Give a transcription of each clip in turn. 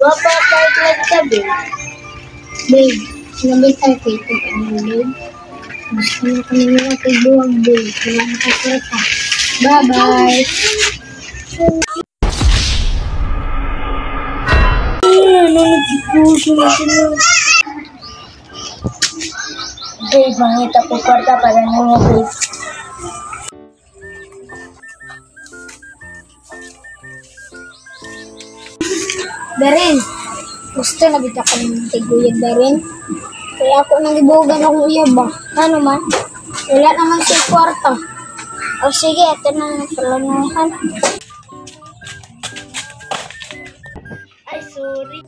Papapart ka, babe. Babe, sinabay tayo kayo ito. Babe? Gusto mo kami mga kaibuwag, babe. Kailangan ka kita. Bye-bye. Babe, mangita po kwarta para na mo, babe. Darin, gusto na bita ko ng tiguyag, Darin. Kaya ako nang ibugan akong uyab ba? Ano man? Wala naman sa kwarta. O sige, ito na napalanuhan. Ay, sorry.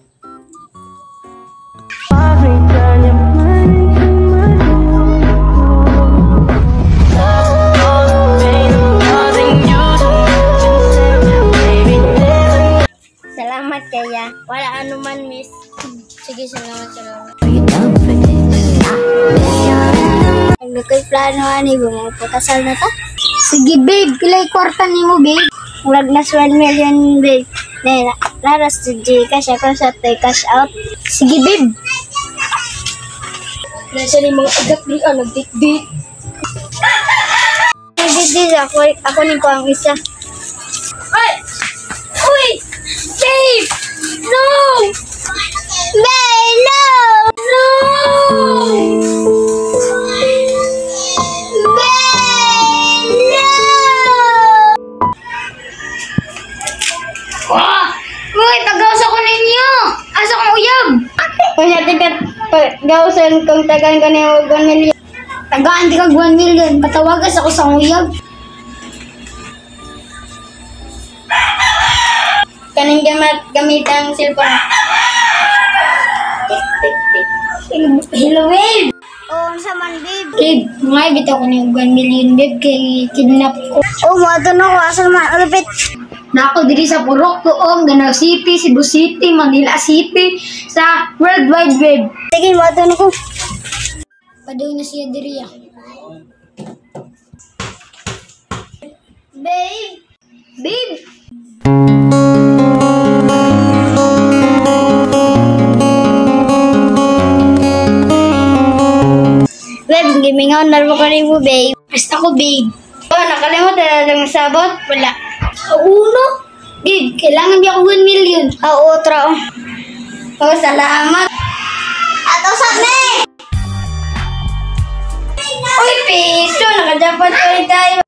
Salamat kaya. Wala anuman, miss. Sige, salamat. Nagkoy plano ani mo pagkasal na ta. Sige, babe. Pilay kwarta ni mo, babe. Ulag na 1 million, babe. Laras to Gcash ako sa cash out. Sige, babe. Nasa ni mga agap ni nagdikdik. Nagdikdik ako ni ko ang isa. Ay! Uy! Babe! No! Babe, no! No! Babe, no! Uy, tagawsa ko ninyo! Asa kong uyab? Kung natin gawsan kung tagaan ka niyo 1 million. Tagaan di ka 1 million. Patawagas ako sa uyab. Kaning gamit ang cellphone. Hello, babe. Oh, sa man, babe. Babe, ngay bitaw ko ng 1 million, babe, kay kidnap ko. Oh, mato na ko. Asal man, alapit. Nako, diri sa Purok, Tuong, Danau City, Cebu City, Manila City, sa worldwide, babe. Sige, mato na ko. Padaw na siya diri, ah. Babe! Babe! Babe, gimingaw na mo ka rin mo, babe. Basta ko, babe. Oh, nakalimot na lang sabot? Wala. Uno? Babe, kailangan di ako 1 million. Oo, trao. Oh, salamat. Ato sa me! Uy, piso! Nakajapat pa rin tayo.